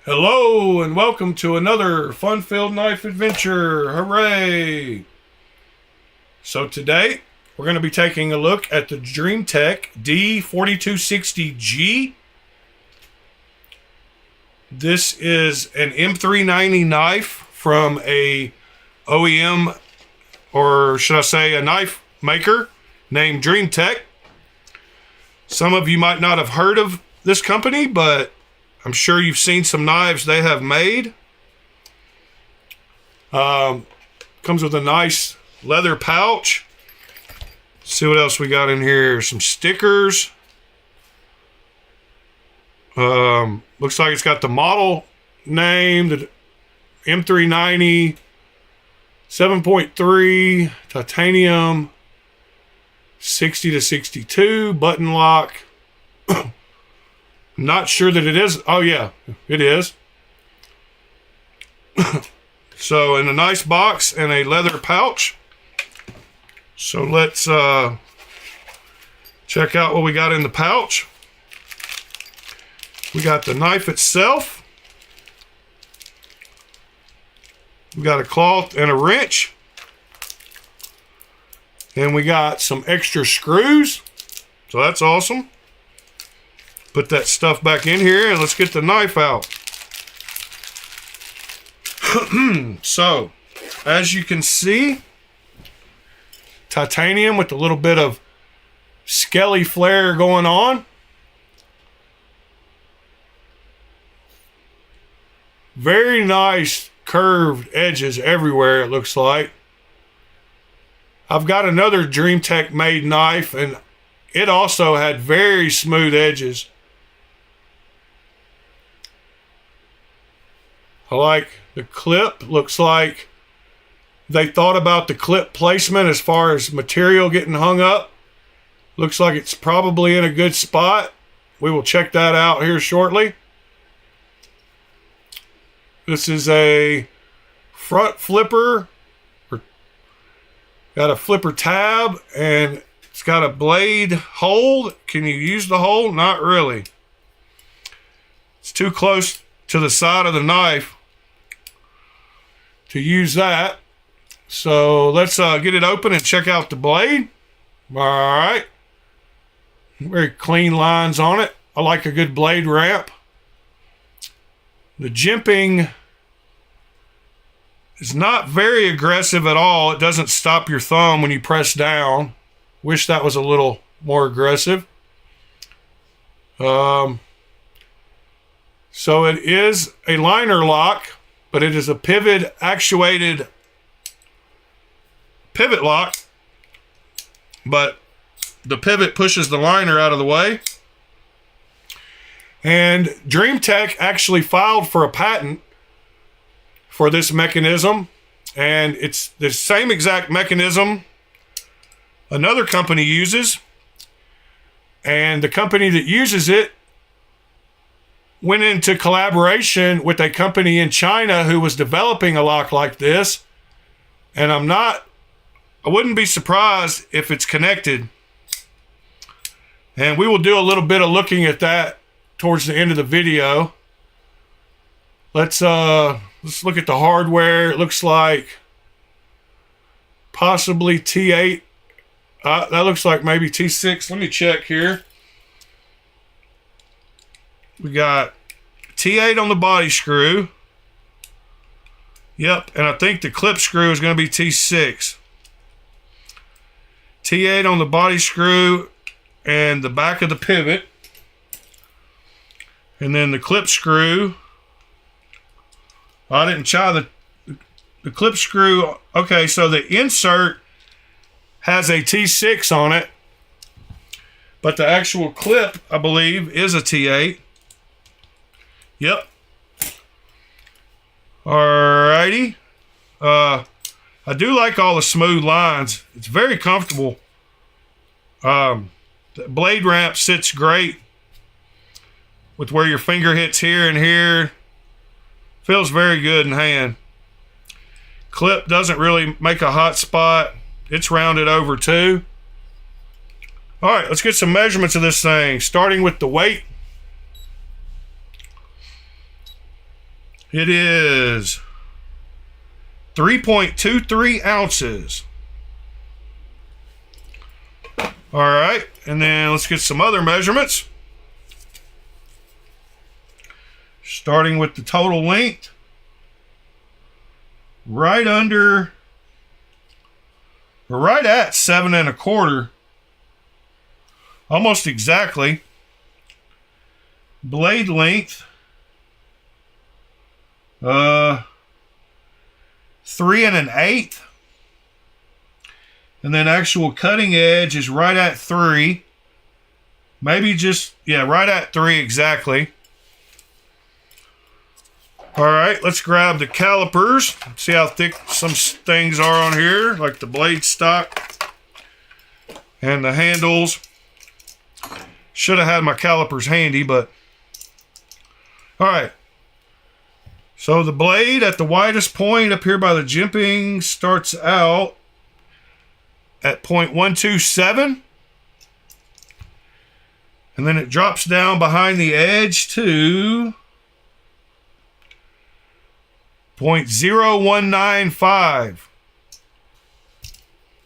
Hello and welcome to another fun-filled knife adventure. Hooray! So today we're going to be taking a look at the DreamTech D4260G. This is an m390 knife from a OEM, or should I say a knife maker named DreamTech. Some of you might not have heard of this company, but I'm sure you've seen some knives they have made. Comes with a nice leather pouch. Let's see what else we got in here. Some stickers. Looks like it's got the model name, the m390, 7.3 titanium, 60 to 62 button lock. Not sure that it is. Oh yeah, it is. So in a nice box and a leather pouch. So let's check out what we got in the pouch. We got the knife itself. We got a cloth and a wrench. And we got some extra screws. So that's awesome. Put that stuff back in here and let's get the knife out. So, as you can see, titanium with a little bit of skelly flare going on. Very nice curved edges everywhere, it looks like. I've got another DreamTech made knife and it also had very smooth edges. I like the clip. Looks like they thought about the clip placement as far as material getting hung up. Looks like it's probably in a good spot. We will check that out here shortly. This is a front flipper. Got a flipper tab and it's got a blade hold. Can you use the hole? Not really. It's too close to the side of the knife to use that. So let's get it open and check out the blade. All right. Very clean lines on it. I like a good blade ramp. The jimping is not very aggressive at all. It doesn't stop your thumb when you press down. Wish that was a little more aggressive. So it is a liner lock, but it is a pivot actuated pivot lock, but the pivot pushes the liner out of the way. And DreamTech actually filed for a patent for this mechanism, and it's the same exact mechanism another company uses, and the company that uses it went into collaboration with a company in China who was developing a lock like this, and I wouldn't be surprised if it's connected. And we will do a little bit of looking at that towards the end of the video. Let's look at the hardware. It looks like possibly T8. That looks like maybe T6. Let me check here. We got T8 on the body screw. Yep, and I think the clip screw is going to be T6. T8 on the body screw and the back of the pivot. And then the clip screw. I didn't try the clip screw. Okay, so the insert has a T6 on it, but the actual clip, I believe, is a T8. Yep. Alrighty. I do like all the smooth lines. It's very comfortable. The blade ramp sits great with where your finger hits here and here. Feels very good in hand. Clip doesn't really make a hot spot. It's rounded over too. All right, let's get some measurements of this thing, starting with the weight. It is 3.23 ounces. All right, and then let's get some other measurements. Starting with the total length. Right under, or right at 7 1/4. Almost exactly. Blade length. 3 1/8. And then actual cutting edge is right at 3. Maybe just, yeah, right at 3 exactly. All right, let's grab the calipers. See how thick some things are on here, like the blade stock and the handles. Should have had my calipers handy, but all right. So the blade at the widest point up here by the jimping starts out at 0.127, and then it drops down behind the edge to 0.0195.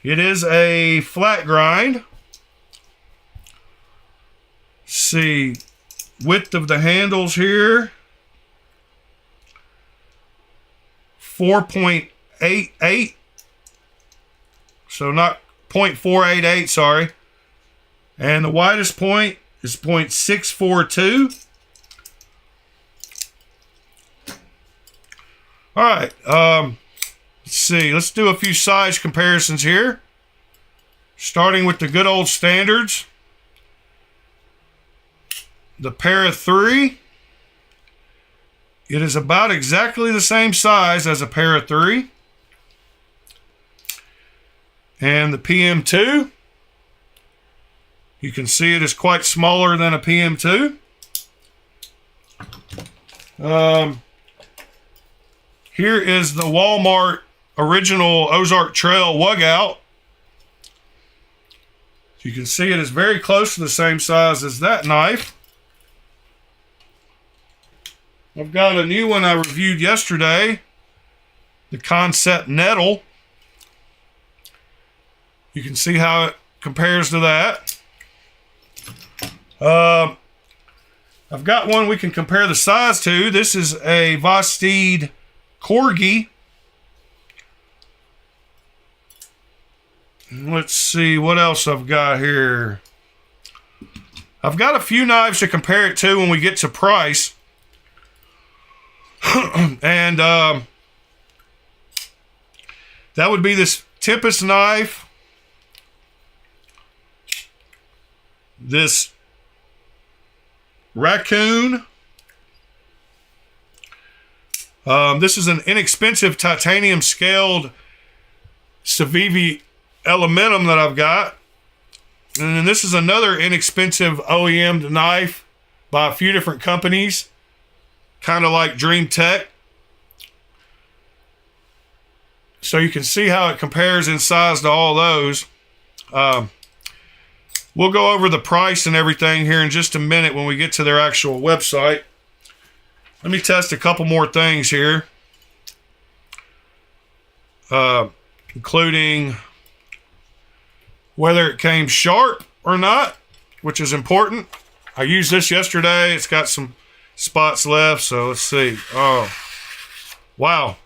It is a flat grind. Let's see, width of the handles here, 4.88. So not 0.488, sorry. And the widest point is 0.642. All right, let's see. Let's do a few size comparisons here. Starting with the good old standards. The Para 3. It is about exactly the same size as a Para 3. And the PM2. You can see it is quite smaller than a PM2. Here is the Walmart original Ozark Trail Wugout. You can see it is very close to the same size as that knife. I've got a new one I reviewed yesterday, the Concept Nettle. You can see how it compares to that. I've got one we can compare the size to. This is a Vosteed Corgi. Let's see what else I've got here. I've got a few knives to compare it to when we get to price. And that would be this Tempest knife, this Raccoon. This is an inexpensive titanium scaled Civivi Elementum that I've got. And then this is another inexpensive OEM knife by a few different companies, kind of like DreamTech. So you can see how it compares in size to all those. We'll go over the price and everything here in just a minute when we get to their actual website. Let me test a couple more things here, including whether it came sharp or not, which is important. I used this yesterday. It's got some spots left, so let's see. Oh, wow.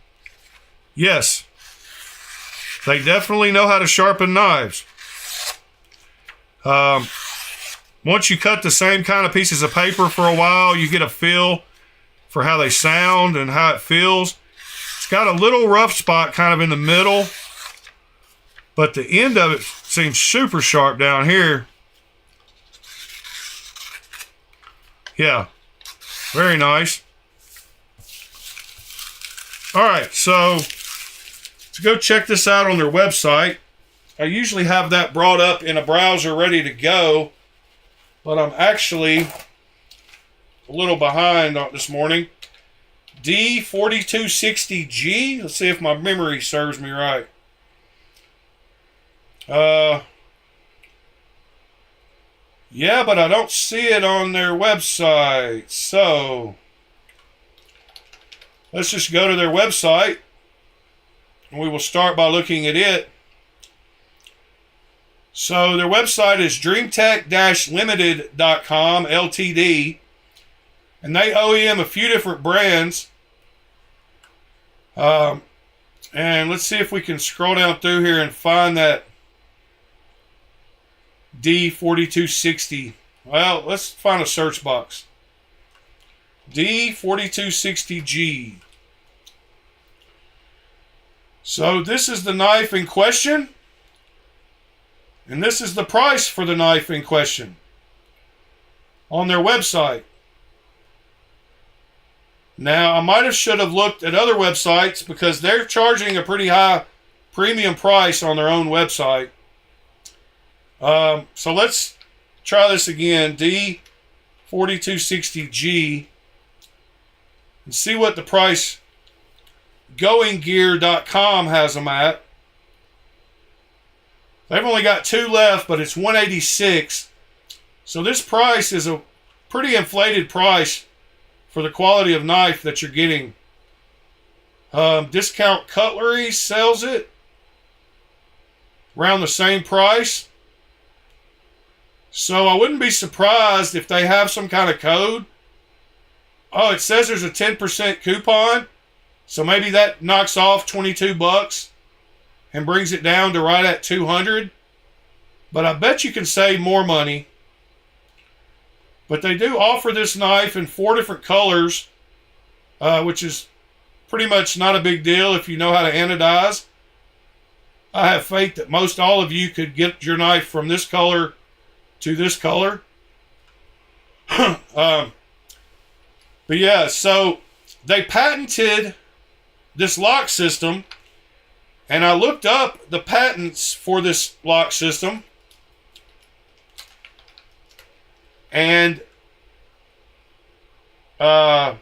Yes, they definitely know how to sharpen knives. Once you cut the same kind of pieces of paper for a while, you get a feel for how they sound and how it feels. It's got a little rough spot kind of in the middle, but the end of it seems super sharp down here. Yeah, very nice. All right, so let's go check this out on their website. I usually have that brought up in a browser ready to go, but I'm actually a little behind on this morning. D4260G. Let's see if my memory serves me right. Yeah, but I don't see it on their website. So, let's just go to their website, and we will start by looking at it. So their website is DreamTech-Limited.com, Ltd. And they OEM a few different brands. And let's see if we can scroll down through here and find that D4260. Well, let's find a search box. D4260G. So this is the knife in question. And this is the price for the knife in question on their website. Now, I should have looked at other websites because they're charging a pretty high premium price on their own website. So let's try this again, D4260G, and see what the price goinggear.com has them at. They've only got 2 left, but it's $186. So this price is a pretty inflated price for the quality of knife that you're getting. Discount Cutlery sells it around the same price. So I wouldn't be surprised if they have some kind of code. Oh, it says there's a 10% coupon. So maybe that knocks off $22 and brings it down to right at $200. But I bet you can save more money. But they do offer this knife in 4 different colors, which is pretty much not a big deal if you know how to anodize. I have faith that most all of you could get your knife from this color to this color. But yeah, so they patented this lock system, and I looked up the patents for this lock system, and the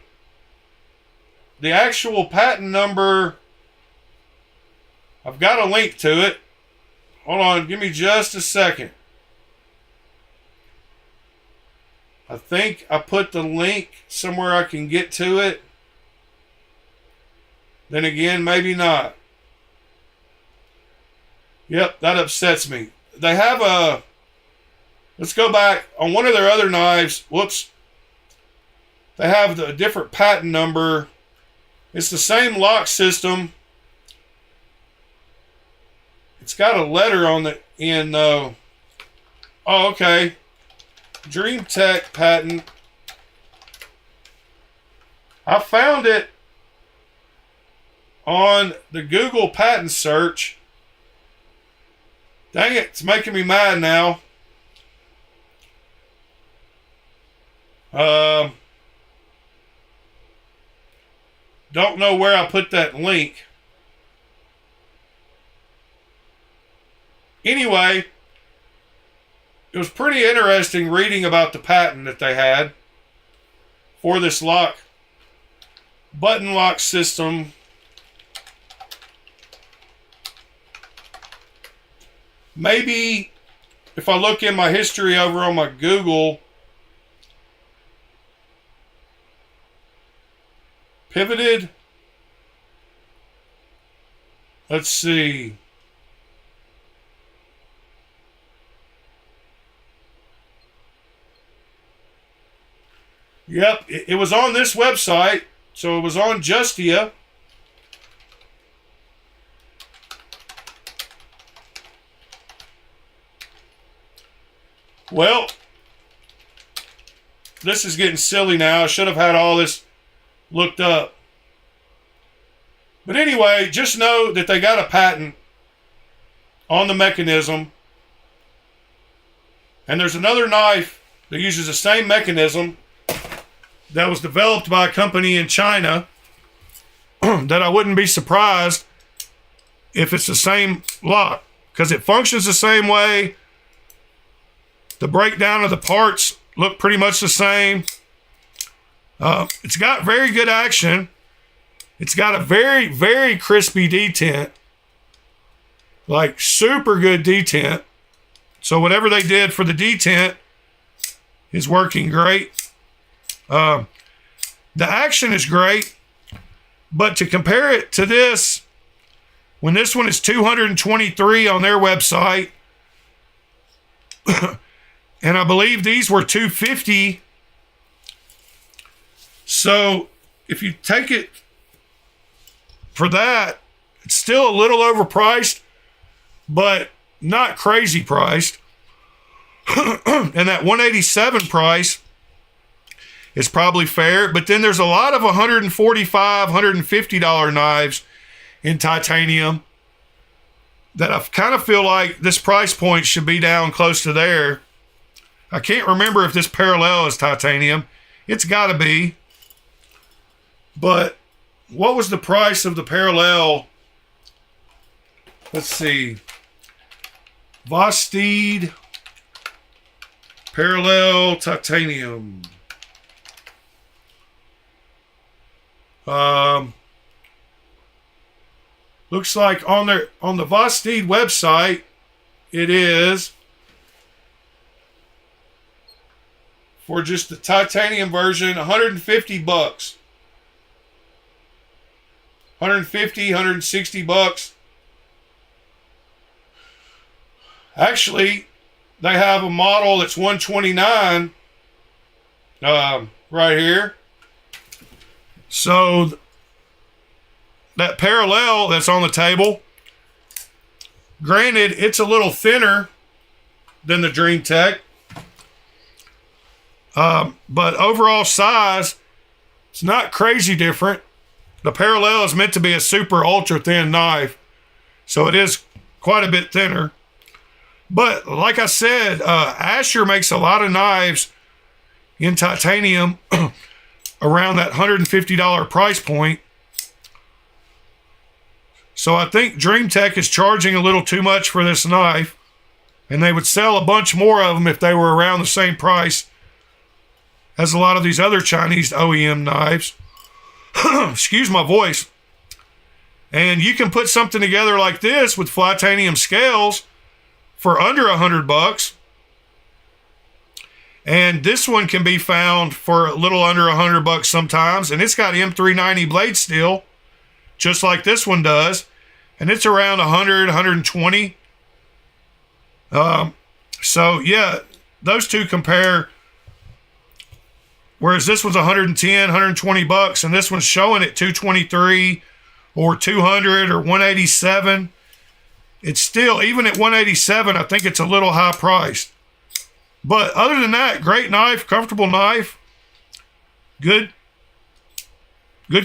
actual patent number, I've got a link to it. Hold on, give me just a second. I think I put the link somewhere I can get to it. Then again, maybe not. Yep, that upsets me. They have a... Let's go back. On one of their other knives, whoops. They have the different patent number. It's the same lock system. It's got a letter on the end, though. Oh, okay. DreamTech patent. I found it on the Google patent search. Dang it, it's making me mad now. Don't know where I put that link. Anyway, it was pretty interesting reading about the patent that they had for this lock, button lock system. Maybe if I look in my history over on my Google, pivoted. Let's see. Yep, it was on this website, so it was on Justia. Well, this is getting silly now. I should have had all this looked up. But anyway, just know that they got a patent on the mechanism. And there's another knife that uses the same mechanism that was developed by a company in China that I wouldn't be surprised if it's the same lock, because it functions the same way. The breakdown of the parts look pretty much the same. It's got very good action. It's got a very, very crispy detent. Like super good detent. So whatever they did for the detent is working great. The action is great. But to compare it to this, when this one is $223 on their website, and I believe these were $250. So if you take it for that, it's still a little overpriced, but not crazy priced. And that $187 price is probably fair. But then there's a lot of $145, $150 knives in titanium that I kind of feel like this price point should be down close to there. I can't remember if this parallel is titanium. It's got to be. But what was the price of the parallel? Let's see. Vosteed parallel titanium. Looks like on the Vosteed website, it is for just the titanium version, $150. 150, 160 bucks. Actually, they have a model that's 129 right here. So that parallel that's on the table, granted, it's a little thinner than the DreamTech, but overall size, it's not crazy different. The parallel is meant to be a super ultra thin knife, so it is quite a bit thinner. But like I said, Asher makes a lot of knives in titanium around that $150 price point. So I think DreamTech is charging a little too much for this knife, and they would sell a bunch more of them if they were around the same price as a lot of these other Chinese OEM knives. Excuse my voice. And you can put something together like this with Flytanium scales for under $100. And this one can be found for a little under $100 sometimes. And it's got M390 blade steel, just like this one does. And it's around 100, 120. So yeah, those two compare. Whereas this one's 110, 120 bucks, and this one's showing at 223 or 200 or 187. It's still, even at 187, I think it's a little high priced. But other than that, great knife, comfortable knife, good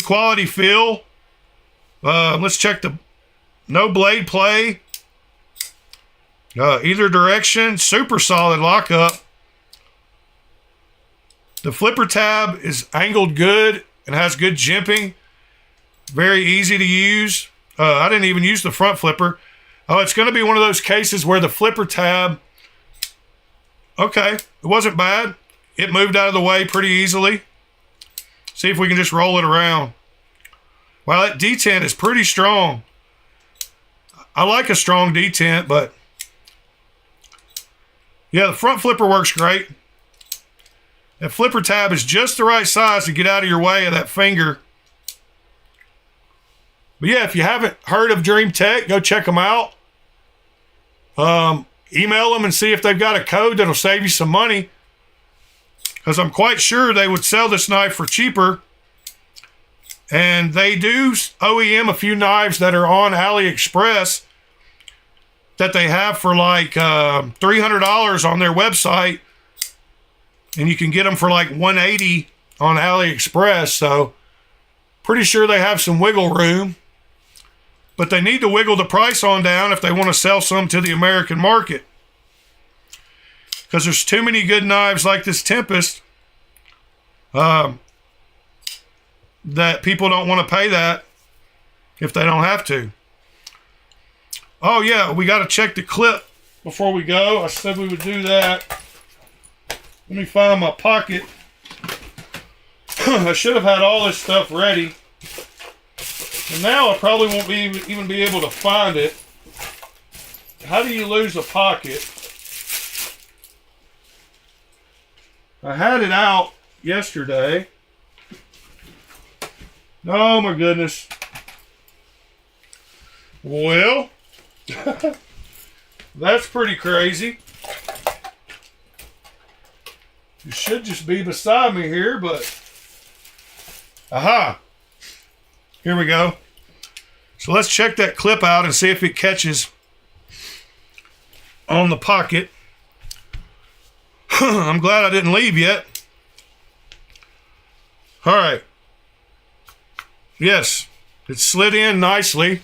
quality feel. Let's check the no blade play. Either direction, super solid lockup. The flipper tab is angled good and has good jimping. Very easy to use. I didn't even use the front flipper. Oh, it's going to be one of those cases where the flipper tab, okay, it wasn't bad. It moved out of the way pretty easily. See if we can just roll it around. Wow, that detent is pretty strong. I like a strong detent, but yeah, the front flipper works great. That flipper tab is just the right size to get out of your way of that finger. But yeah, if you haven't heard of DreamTech, go check them out. Email them and see if they've got a code that'll save you some money, because I'm quite sure they would sell this knife for cheaper. And they do OEM a few knives that are on AliExpress that they have for like $300 on their website. And you can get them for like $180 on AliExpress. So pretty sure they have some wiggle room. But they need to wiggle the price on down if they want to sell some to the American market. Because there's too many good knives like this Tempest that people don't want to pay that if they don't have to. Oh yeah, we got to check the clip before we go. I said we would do that. Let me find my pocket. I should have had all this stuff ready. And now I probably won't even be able to find it. How do you lose a pocket? I had it out yesterday. Oh my goodness. Well, that's pretty crazy. You should just be beside me here, but aha. Here we go. So let's check that clip out and see if it catches on the pocket. I'm glad I didn't leave yet. All right. Yes, it slid in nicely.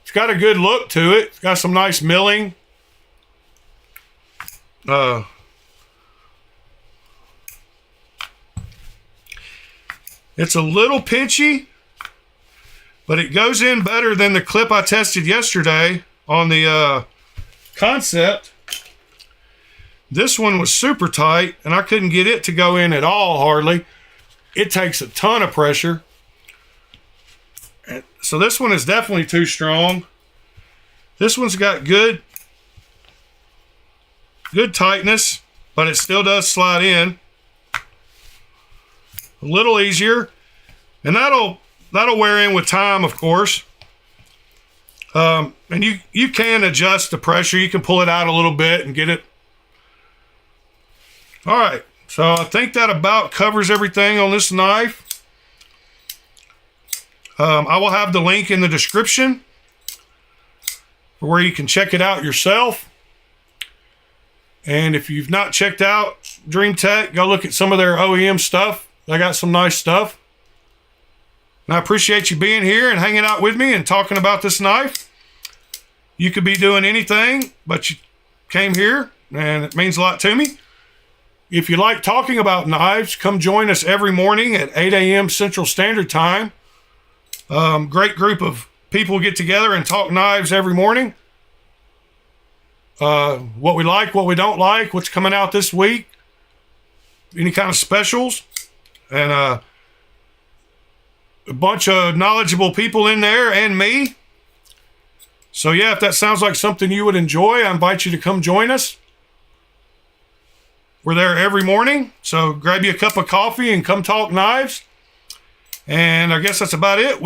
It's got a good look to it. It's got some nice milling. It's a little pinchy, but it goes in better than the clip I tested yesterday on the Concept. This one was super tight, and I couldn't get it to go in at all, hardly. It takes a ton of pressure. And so this one is definitely too strong. This one's got good tightness, but it still does slide in. A little easier, and that'll wear in with time, of course. And you can adjust the pressure. You can pull it out a little bit and get it. All right, so I think that about covers everything on this knife. I will have the link in the description for where you can check it out yourself. And if you've not checked out DreamTech, go look at some of their OEM stuff. They got some nice stuff. And I appreciate you being here and hanging out with me and talking about this knife. You could be doing anything, but you came here, and it means a lot to me. If you like talking about knives, come join us every morning at 8 a.m. Central Standard Time. Great group of people get together and talk knives every morning. What we like, what we don't like, what's coming out this week, any kind of specials. And a bunch of knowledgeable people in there and me. So yeah, if that sounds like something you would enjoy, I invite you to come join us. We're there every morning, so grab you a cup of coffee and come talk knives. And I guess that's about it.